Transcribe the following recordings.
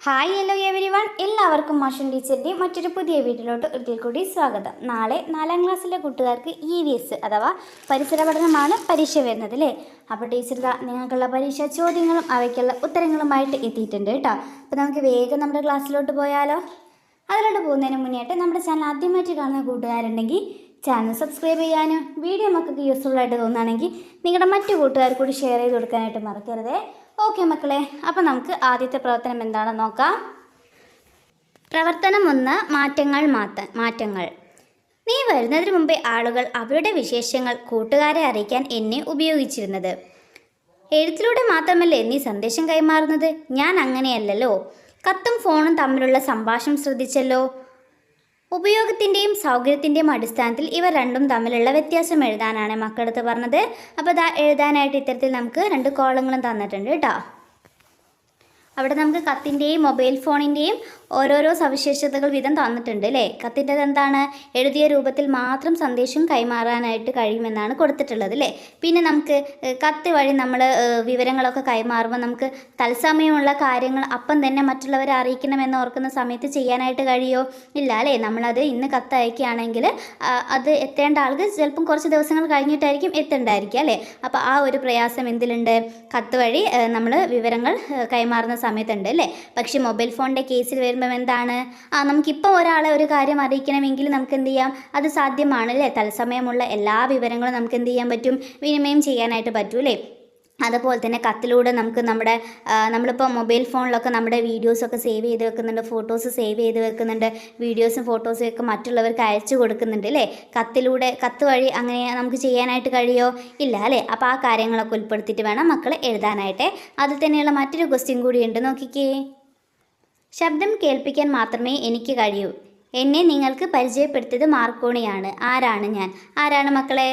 Hi hello every one, എല്ലാവർക്കും മാഷൻ ടീച്ചറിൻ്റെ മറ്റൊരു പുതിയ വീട്ടിലോട്ട് ഒരിക്കൽ കൂടി സ്വാഗതം. നാളെ 4ാം ക്ലാസ്സിലെ കൂട്ടുകാർക്ക് EVS അഥവാ പരിസര പഠനമാണ് പരീക്ഷ വരുന്നത് അല്ലേ. അപ്പോൾ ടീച്ചർ നിങ്ങൾക്കുള്ള പരീക്ഷാ ചോദ്യങ്ങളും അവയ്ക്കുള്ള ഉത്തരങ്ങളുമായിട്ട് എത്തിയിട്ടുണ്ട് കേട്ടോ. അപ്പോൾ നമുക്ക് വേഗം നമ്മുടെ ക്ലാസ്സിലോട്ട് പോയാലോ. അതിലോട്ട് പോകുന്നതിന് മുന്നേയായിട്ട് നമ്മുടെ ചാനൽ ആദ്യമായിട്ട് കാണുന്ന കൂട്ടുകാരുണ്ടെങ്കിൽ ചാനൽ സബ്സ്ക്രൈബ് ചെയ്യാനും വീഡിയോ മക്കൾക്ക് യൂസ്ഫുൾ ആയിട്ട് തോന്നുകയാണെങ്കിൽ നിങ്ങളുടെ മറ്റു കൂട്ടുകാർ കൂടി ഷെയർ ചെയ്ത് കൊടുക്കാനായിട്ട് മറക്കരുതേ. ഓക്കെ മക്കളെ, അപ്പോൾ നമുക്ക് ആദ്യത്തെ പ്രവർത്തനം എന്താണെന്ന് നോക്കാം. പ്രവർത്തനം 1, മാറ്റങ്ങൾ. നീ വരുന്നതിന് മുമ്പേ ആളുകൾ അവരുടെ വിശേഷങ്ങൾ കൂട്ടുകാരെ അറിയിക്കാൻ എന്നെ ഉപയോഗിച്ചിരുന്നത്. എഴുത്തിലൂടെ മാത്രമല്ലേ നീ സന്ദേശം കൈമാറുന്നത്? ഞാൻ അങ്ങനെയല്ലല്ലോ. കത്തും ഫോണും തമ്മിലുള്ള സംഭാഷണം ശ്രദ്ധിച്ചല്ലോ. ഉപയോഗത്തിൻ്റെയും സൗകര്യത്തിൻ്റെയും അടിസ്ഥാനത്തിൽ ഇവ രണ്ടും തമ്മിലുള്ള വ്യത്യാസം എഴുതാനാണ് മക്കളടുത്ത് പറഞ്ഞത്. അപ്പോൾ എഴുതാനായിട്ട് ഇത്തരത്തിൽ നമുക്ക് 2 കോളങ്ങളും തന്നിട്ടുണ്ട് കേട്ടോ. അവിടെ നമുക്ക് കത്തിൻ്റെയും മൊബൈൽ ഫോണിൻ്റെയും ഓരോരോ സവിശേഷതകൾ വീതം തന്നിട്ടുണ്ട് അല്ലേ. കത്തിൻ്റെത് എന്താണ്? എഴുതിയ രൂപത്തിൽ മാത്രം സന്ദേശം കൈമാറാനായിട്ട് കഴിയുമെന്നാണ് കൊടുത്തിട്ടുള്ളത് അല്ലേ. പിന്നെ നമുക്ക് കത്ത് വഴി നമ്മൾ വിവരങ്ങളൊക്കെ കൈമാറുമ്പോൾ നമുക്ക് തത്സമയമുള്ള കാര്യങ്ങൾ അപ്പം തന്നെ മറ്റുള്ളവരെ അറിയിക്കണമെന്ന് ഓർക്കുന്ന സമയത്ത് ചെയ്യാനായിട്ട് കഴിയുമോ? ഇല്ല അല്ലേ. നമ്മളത് ഇന്ന് കത്ത് അയക്കുകയാണെങ്കിൽ അത് എത്തേണ്ട ആൾക്ക് ചിലപ്പം കുറച്ച് ദിവസങ്ങൾ കഴിഞ്ഞിട്ടായിരിക്കും എത്തേണ്ടായിരിക്കുക അല്ലേ. അപ്പോൾ ആ ഒരു പ്രയാസം എന്തിലുണ്ട്? കത്ത് വഴി നമ്മൾ വിവരങ്ങൾ കൈമാറുന്ന സമയത്തുണ്ട് അല്ലേ. പക്ഷേ മൊബൈൽ ഫോണിൻ്റെ കേസിൽ വരുമ്പോൾ എന്താണ്? നമുക്കിപ്പോൾ ഒരാളെ ഒരു കാര്യം അറിയിക്കണമെങ്കിൽ നമുക്ക് എന്ത് ചെയ്യാം? അത് സാധ്യമാണ് അല്ലേ. തത്സമയമുള്ള എല്ലാ വിവരങ്ങളും നമുക്ക് എന്ത് ചെയ്യാൻ പറ്റും? വിനിമയം ചെയ്യാനായിട്ട് പറ്റും അല്ലേ. അതുപോലെ തന്നെ കത്തിലൂടെ നമുക്ക് നമ്മളിപ്പോൾ മൊബൈൽ ഫോണിലൊക്കെ നമ്മുടെ വീഡിയോസൊക്കെ സേവ് ചെയ്ത് വെക്കുന്നുണ്ട്, ഫോട്ടോസ് സേവ് ചെയ്ത് വെക്കുന്നുണ്ട്, വീഡിയോസും ഫോട്ടോസും ഒക്കെ മറ്റുള്ളവർക്ക് അയച്ചു കൊടുക്കുന്നുണ്ട് അല്ലേ. കത്ത് വഴി അങ്ങനെ നമുക്ക് ചെയ്യാനായിട്ട് കഴിയുമോ? ഇല്ല അല്ലേ. അപ്പോൾ ആ കാര്യങ്ങളൊക്കെ ഉൾപ്പെടുത്തിയിട്ട് വേണം മക്കൾ എഴുതാനായിട്ട്. അതിൽ തന്നെയുള്ള മറ്റൊരു ക്വസ്റ്റ്യൻ കൂടിയുണ്ട്, നോക്കിക്കേ. ശബ്ദം കേൾപ്പിക്കാൻ മാത്രമേ എനിക്ക് കഴിയൂ. എന്നെ നിങ്ങൾക്ക് പരിചയപ്പെടുത്തിയത് മാർക്കോണിയാണ്. ആരാണ് ഞാൻ? ആരാണ് മക്കളെ?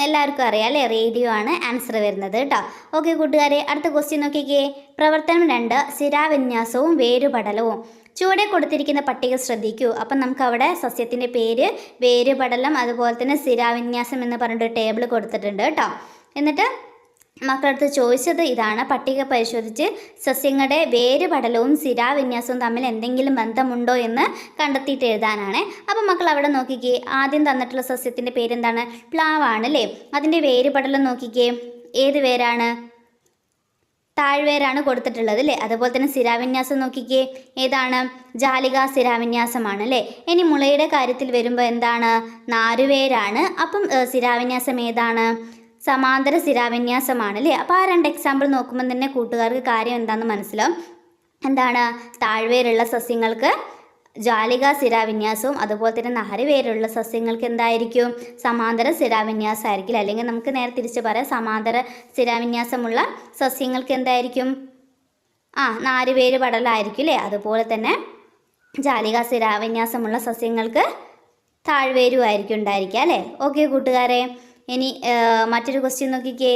എല്ലാവർക്കും അറിയാം അല്ലേ. റേഡിയോ ആണ് ആൻസർ വരുന്നത് കേട്ടോ. ഓക്കെ കൂട്ടുകാരെ, അടുത്ത ക്വസ്റ്റ്യൻ നോക്കിക്കേ. പ്രവർത്തനം 2, സ്ഥിരാവിന്യാസവും വേരുപടലവും. ചുവടെ കൊടുത്തിരിക്കുന്ന പട്ടിക ശ്രദ്ധിക്കൂ. അപ്പം നമുക്ക് അവിടെ സസ്യത്തിൻ്റെ പേര്, വേരുപടലം, അതുപോലെ തന്നെ സ്ഥിരാവിന്യാസം എന്ന് പറഞ്ഞിട്ട് ടേബിൾ കൊടുത്തിട്ടുണ്ട് കേട്ടോ. എന്നിട്ട് മക്കളടുത്ത് ചോദിച്ചത് ഇതാണ്: പട്ടിക പരിശോധിച്ച് സസ്യങ്ങളുടെ വേരുപടലവും സ്ഥിരാവിന്യാസവും തമ്മിൽ എന്തെങ്കിലും ബന്ധമുണ്ടോ എന്ന് കണ്ടെത്തിയിട്ട് എഴുതാനാണ്. അപ്പം മക്കൾ അവിടെ നോക്കിക്കേ. ആദ്യം തന്നിട്ടുള്ള സസ്യത്തിൻ്റെ പേരെന്താണ്? പ്ലാവാണ് അല്ലേ. അതിൻ്റെ വേരുപടലം നോക്കിക്കേ. ഏത് വേരാണ്? താഴ്വേരാണ് കൊടുത്തിട്ടുള്ളത് അല്ലേ. അതുപോലെ തന്നെ സ്ഥിരാവിന്യാസം നോക്കിക്കേ. ഏതാണ്? ജാലിക സ്ഥിരാവിന്യാസമാണ് അല്ലേ. ഇനി മുളയുടെ കാര്യത്തിൽ വരുമ്പോൾ എന്താണ്? നാരുവേരാണ്. അപ്പം സ്ഥിരാവിന്യാസം ഏതാണ്? സമാന്തര സ്ഥിരാവിന്യാസമാണ് അല്ലേ. അപ്പോൾ ആ 2 എക്സാമ്പിൾ നോക്കുമ്പോൾ തന്നെ കൂട്ടുകാർക്ക് കാര്യം എന്താണെന്ന് മനസ്സിലാവും. എന്താണ്? താഴ്വേരുള്ള സസ്യങ്ങൾക്ക് ജാലിക സ്ഥിരാവിന്യാസവും അതുപോലെ തന്നെ നാരുവേരുള്ള സസ്യങ്ങൾക്ക് എന്തായിരിക്കും? സമാന്തര സ്ഥിരാവിന്യാസമായിരിക്കും. അല്ലെങ്കിൽ നമുക്ക് നേരെ തിരിച്ച് പറയാം, സമാന്തര സ്ഥിരാവിന്യാസമുള്ള സസ്യങ്ങൾക്ക് എന്തായിരിക്കും? നാരുവേര് പടലായിരിക്കും അല്ലേ. അതുപോലെ തന്നെ ജാലിക സ്ഥിരാവിന്യാസമുള്ള സസ്യങ്ങൾക്ക് താഴ്വേരുമായിരിക്കും ഉണ്ടായിരിക്കുക അല്ലേ. ഓക്കെ കൂട്ടുകാരെ, ഇനി മറ്റൊരു ക്വസ്റ്റ്യൻ നോക്കിക്കേ.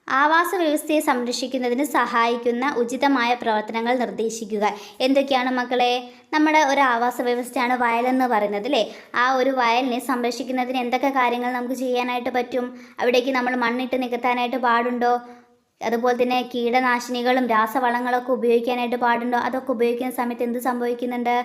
ആവാസ വ്യവസ്ഥയെ സംരക്ഷിക്കുന്നതിന് സഹായിക്കുന്ന ഉചിതമായ പ്രവർത്തനങ്ങൾ നിർദ്ദേശിക്കുക. എന്തൊക്കെയാണ് മക്കളെ? നമ്മുടെ ഒരു ആവാസ വ്യവസ്ഥയാണ് വയലെന്ന് പറയുന്നത് അല്ലേ. ആ ഒരു വയലിനെ സംരക്ഷിക്കുന്നതിന് എന്തൊക്കെ കാര്യങ്ങൾ നമുക്ക് ചെയ്യാനായിട്ട് പറ്റും? അവിടേക്ക് നമ്മൾ മണ്ണിട്ട് നികത്താനായിട്ട് പാടുണ്ടോ? അതുപോലെ തന്നെ കീടനാശിനികളും രാസവളങ്ങളൊക്കെ ഉപയോഗിക്കാനായിട്ട് പാടുണ്ടോ? അതൊക്കെ ഉപയോഗിക്കുന്ന സമയത്ത് എന്ത് സംഭവിക്കുന്നുണ്ട്?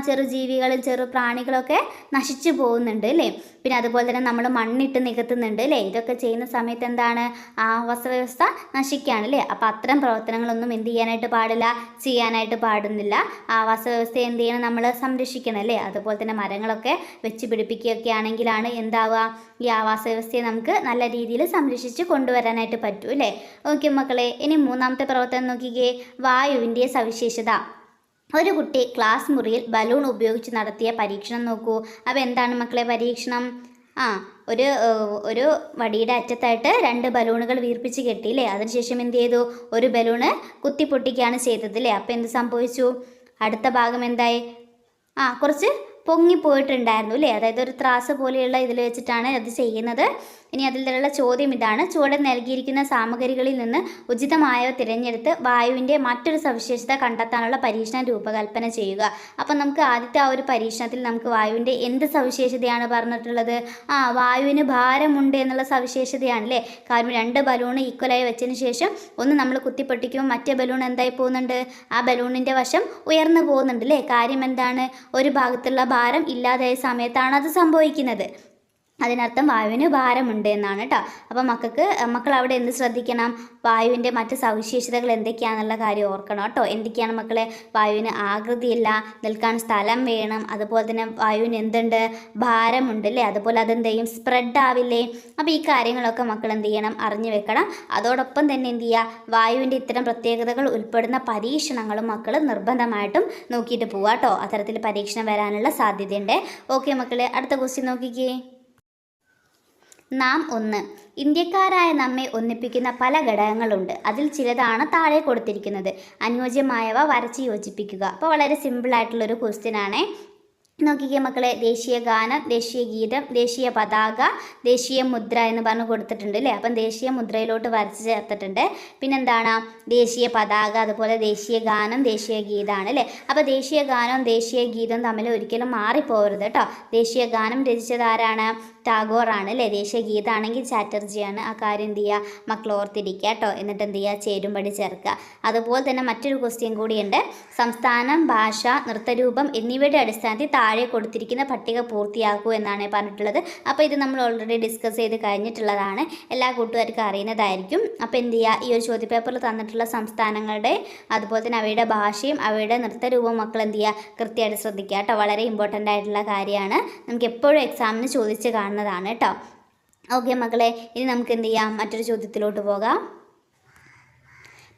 ചെറു ജീവികളും ചെറു പ്രാണികളൊക്കെ നശിച്ചു പോകുന്നുണ്ട് അല്ലേ. പിന്നെ അതുപോലെ തന്നെ നമ്മൾ മണ്ണിട്ട് നികത്തുന്നുണ്ട് അല്ലേ. ഇതൊക്കെ ചെയ്യുന്ന സമയത്ത് എന്താണ്? ആവാസ വ്യവസ്ഥ നശിക്കുകയാണ് അല്ലേ. അപ്പോൾ അത്തരം പ്രവർത്തനങ്ങളൊന്നും എന്ത് ചെയ്യാനായിട്ട് പാടില്ല? ചെയ്യാനായിട്ട് പാടുന്നില്ല. ആവാസ വ്യവസ്ഥയെ എന്ത് ചെയ്യണം? നമ്മൾ സംരക്ഷിക്കണം അല്ലേ. അതുപോലെ തന്നെ മരങ്ങളൊക്കെ വെച്ച് പിടിപ്പിക്കുകയൊക്കെ ആണെങ്കിലാണ് എന്താവുക? ഈ ആവാസ വ്യവസ്ഥയെ നമുക്ക് നല്ല രീതിയിൽ സംരക്ഷിച്ച് കൊണ്ടുവരാനായിട്ട് പറ്റൂ അല്ലേ. ഓക്കെ മക്കളെ, ഇനി 3ാമത്തെ പ്രവർത്തനം നോക്കിക്കേ. വായുവിൻ്റെ സവിശേഷത. ഒരു കുട്ടി ക്ലാസ് മുറിയിൽ ബലൂൺ ഉപയോഗിച്ച് നടത്തിയ പരീക്ഷണം നോക്കൂ. അപ്പോൾ എന്താണ് മക്കളെ പരീക്ഷണം? ഒരു വടിയുടെ അറ്റത്തായിട്ട് 2 ബലൂണുകൾ വീർപ്പിച്ച് കെട്ടിയില്ലേ. അതിനുശേഷം എന്ത് ചെയ്തു? ഒരു ബലൂണ് കുത്തിപ്പൊട്ടിക്കുകയാണ് ചെയ്തത് അല്ലേ. അപ്പോൾ എന്ത് സംഭവിച്ചു? അടുത്ത ഭാഗം എന്തായി? കുറച്ച് പൊങ്ങിപ്പോയിട്ടുണ്ടായിരുന്നു അല്ലേ. അതായത് ഒരു ത്രാസ് പോലെയുള്ള ഇതിൽ വെച്ചിട്ടാണ് അത് ചെയ്യുന്നത്. ഇനി അതിലുള്ള ചോദ്യം ഇതാണ്: ചുവടെ നൽകിയിരിക്കുന്ന സാമഗ്രികളിൽ നിന്ന് ഉചിതമായവ തിരഞ്ഞെടുത്ത് വായുവിൻ്റെ മറ്റൊരു സവിശേഷത കണ്ടെത്താനുള്ള പരീക്ഷണം രൂപകൽപ്പന ചെയ്യുക. അപ്പം നമുക്ക് ആദ്യത്തെ ആ ഒരു പരീക്ഷണത്തിൽ നമുക്ക് വായുവിൻ്റെ എന്ത് സവിശേഷതയാണ് പറഞ്ഞിട്ടുള്ളത്? വായുവിന് ഭാരമുണ്ട് എന്നുള്ള സവിശേഷതയാണ് അല്ലേ. കാരണം 2 ബലൂൺ ഈക്വലായി വെച്ചതിന് ശേഷം ഒന്ന് നമ്മൾ കുത്തിപ്പൊട്ടിക്കുമ്പോൾ മറ്റേ ബലൂൺ എന്തായി പോകുന്നുണ്ട്? ആ ബലൂണിൻ്റെ വശം ഉയർന്നു പോകുന്നുണ്ട് അല്ലേ. കാര്യം എന്താണ്? ഒരു ഭാഗത്തുള്ള ഭാരം ഇല്ലാതായ സമയത്താണ് അത് സംഭവിക്കുന്നത്. അതിനർത്ഥം വായുവിന് ഭാരമുണ്ട് എന്നാണ് കേട്ടോ. അപ്പം മക്കൾ അവിടെ എന്ത് ശ്രദ്ധിക്കണം? വായുവിൻ്റെ മറ്റ് സവിശേഷതകൾ എന്തൊക്കെയാണെന്നുള്ള കാര്യം ഓർക്കണം കേട്ടോ. എന്തൊക്കെയാണ് മക്കളെ? വായുവിന് ആകൃതിയില്ല, നിൽക്കാൻ സ്ഥലം വേണം, അതുപോലെ തന്നെ വായുവിന് എന്തുണ്ട്? ഭാരമുണ്ട് അല്ലേ. അതുപോലെ അതെന്ത് ചെയ്യും? സ്പ്രെഡ് ആവില്ലേ. അപ്പോൾ ഈ കാര്യങ്ങളൊക്കെ മക്കൾ എന്ത് ചെയ്യണം? അറിഞ്ഞു വെക്കണം. അതോടൊപ്പം തന്നെ എന്ത് ചെയ്യുക? വായുവിൻ്റെ ഇത്തരം പ്രത്യേകതകൾ ഉൾപ്പെടുന്ന പരീക്ഷണങ്ങളും മക്കൾ നിർബന്ധമായിട്ടും നോക്കിയിട്ട് പോവുക കേട്ടോ. അത്തരത്തിൽ പരീക്ഷണം വരാനുള്ള സാധ്യതയുണ്ട്. ഓക്കെ മക്കളെ, അടുത്ത ക്വസ്റ്റ്യൻ നോക്കിക്കേ. നാം 1. ഇന്ത്യക്കാരായ നമ്മെ ഒന്നിപ്പിക്കുന്ന പല ഘടകങ്ങളുണ്ട്. അതിൽ ചിലതാണ് താഴെ കൊടുത്തിരിക്കുന്നത്. അനുയോജ്യമായവ വരച്ച് യോജിപ്പിക്കുക. അപ്പോൾ വളരെ സിമ്പിളായിട്ടുള്ളൊരു ക്വസ്റ്റ്യൻ ആണേ. നോക്കിക്കേ മക്കളെ, ദേശീയ ഗാനം, ദേശീയ ഗീതം, ദേശീയ പതാക, ദേശീയ മുദ്ര എന്ന് പറഞ്ഞ് കൊടുത്തിട്ടുണ്ട് അല്ലേ. അപ്പം ദേശീയ മുദ്രയിലോട്ട് വരച്ച് ചേർത്തിട്ടുണ്ട്. പിന്നെന്താണ്? ദേശീയ പതാക, അതുപോലെ ദേശീയ ഗാനം, ദേശീയ ഗീതമാണ് അല്ലേ. അപ്പോൾ ദേശീയ ഗാനവും ദേശീയ ഗീതവും തമ്മിൽ ഒരിക്കലും മാറിപ്പോകരുത് കേട്ടോ. ദേശീയ ഗാനം രചിച്ചത് ആരാണ്? ടാഗോറാണ് അല്ലേ. ദേശീയ ഗീതമാണെങ്കിൽ ചാറ്റർജിയാണ്. ആ കാര്യം എന്ത് ചെയ്യുക? മക്കൾ ഓർത്തിരിക്കുക കേട്ടോ. എന്നിട്ട് എന്ത് ചെയ്യുക? ചേരുംപടി ചേർക്കുക. അതുപോലെ തന്നെ മറ്റൊരു ക്വസ്റ്റ്യൻ കൂടിയുണ്ട്. സംസ്ഥാനം, ഭാഷ, നൃത്തരൂപം എന്നിവയുടെ അടിസ്ഥാനത്തിൽ താഴെ കൊടുത്തിരിക്കുന്ന പട്ടിക പൂർത്തിയാക്കൂ എന്നാണ് പറഞ്ഞിട്ടുള്ളത്. അപ്പോൾ ഇത് നമ്മൾ ഓൾറെഡി ഡിസ്കസ് ചെയ്ത് കഴിഞ്ഞിട്ടുള്ളതാണ്. എല്ലാ കൂട്ടുകാർക്കും അറിയുന്നതായിരിക്കും. അപ്പോൾ എന്ത് ചെയ്യുക? ഈ ഒരു ചോദ്യപേപ്പറിൽ തന്നിട്ടുള്ള സംസ്ഥാനങ്ങളുടെ അതുപോലെ തന്നെ അവയുടെ ഭാഷയും അവയുടെ നൃത്തരൂപവും മക്കൾ എന്ത് ചെയ്യുക? കൃത്യമായിട്ട് ശ്രദ്ധിക്കുക കേട്ടോ. വളരെ ഇമ്പോർട്ടൻ്റ് ആയിട്ടുള്ള കാര്യമാണ്. നമുക്ക് എപ്പോഴും എക്സാമിന് ചോദിച്ച് കാണുന്നതാണ് കേട്ടോ. ഓക്കെ മക്കളെ, ഇനി നമുക്ക് എന്ത് ചെയ്യാം? മറ്റൊരു ചോദ്യത്തിലോട്ട് പോകാം.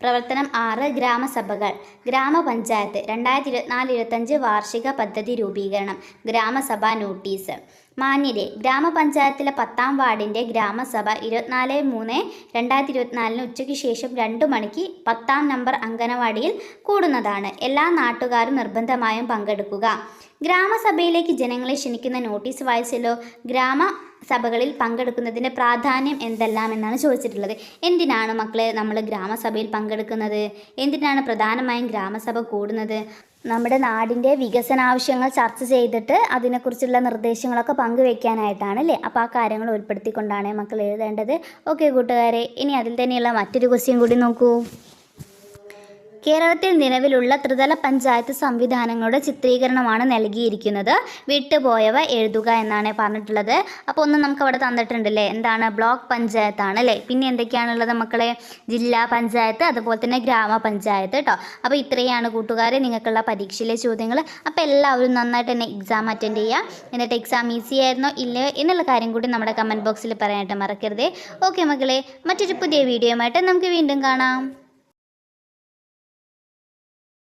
പ്രവർത്തനം 6. ഗ്രാമസഭകൾ. ഗ്രാമപഞ്ചായത്ത് 2024-25 വാർഷിക പദ്ധതി രൂപീകരണം. ഗ്രാമസഭാ നോട്ടീസ്. മാന്യരെ, ഗ്രാമപഞ്ചായത്തിലെ 10ാം വാർഡിൻ്റെ ഗ്രാമസഭ 24/3/2024 ഉച്ചയ്ക്ക് ശേഷം 2 മണിക്ക് 10ാം നമ്പർ അംഗനവാടിയിൽ കൂടുന്നതാണ്. എല്ലാ നാട്ടുകാരും നിർബന്ധമായും പങ്കെടുക്കുക. ഗ്രാമസഭയിലേക്ക് ജനങ്ങളെ ക്ഷണിക്കുന്ന നോട്ടീസ് വായിച്ചല്ലോ. ഗ്രാമസഭകളിൽ പങ്കെടുക്കുന്നതിൻ്റെ പ്രാധാന്യം എന്തെല്ലാം എന്നാണ് ചോദിച്ചിട്ടുള്ളത്. എന്തിനാണ് മക്കളെ നമ്മൾ ഗ്രാമസഭയിൽ പങ്കെടുക്കുന്നത്? എന്തിനാണ് പ്രധാനമായും ഗ്രാമസഭ കൂടുന്നത്? നമ്മുടെ നാടിൻ്റെ വികസനാവശ്യങ്ങൾ ചർച്ച ചെയ്തിട്ട് അതിനെക്കുറിച്ചുള്ള നിർദ്ദേശങ്ങളൊക്കെ പങ്കുവയ്ക്കാനായിട്ടാണ് അല്ലേ. അപ്പോൾ ആ കാര്യങ്ങൾ ഉൾപ്പെടുത്തിക്കൊണ്ടാണ് മക്കൾ എഴുതേണ്ടത്. ഓക്കെ കൂട്ടുകാരെ, ഇനി അതിൽ തന്നെയുള്ള മറ്റൊരു ക്വസ്റ്റ്യൻ കൂടി നോക്കൂ. കേരളത്തിൽ നിലവിലുള്ള ത്രിതല പഞ്ചായത്ത് സംവിധാനങ്ങളുടെ ചിത്രീകരണമാണ് നൽകിയിരിക്കുന്നത്. വിട്ടുപോയവ എഴുതുക എന്നാണ് പറഞ്ഞിട്ടുള്ളത്. അപ്പോൾ ഒന്ന് നമുക്ക് അവിടെ തന്നിട്ടുണ്ടല്ലേ. എന്താണ്? ബ്ലോക്ക് പഞ്ചായത്താണ് അല്ലേ. പിന്നെ എന്തൊക്കെയാണുള്ളത് മക്കളെ? ജില്ലാ പഞ്ചായത്ത്, അതുപോലെ തന്നെ ഗ്രാമപഞ്ചായത്ത് കേട്ടോ. അപ്പോൾ ഇത്രയാണ് കൂട്ടുകാരെ നിങ്ങൾക്കുള്ള പരീക്ഷയിലെ ചോദ്യങ്ങൾ. അപ്പോൾ എല്ലാവരും നന്നായിട്ട് തന്നെ എക്സാം അറ്റൻഡ് ചെയ്യുക. എന്നിട്ട് എക്സാം ഈസി ആയിരുന്നോ ഇല്ലയോ എന്നുള്ള കാര്യം കൂടി നമ്മുടെ കമൻറ്റ് ബോക്സിൽ പറയാനായിട്ട് മറക്കരുതേ. ഓക്കെ മക്കളെ, മറ്റൊരു പുതിയ വീഡിയോയുമായിട്ട് നമുക്ക് വീണ്ടും കാണാം.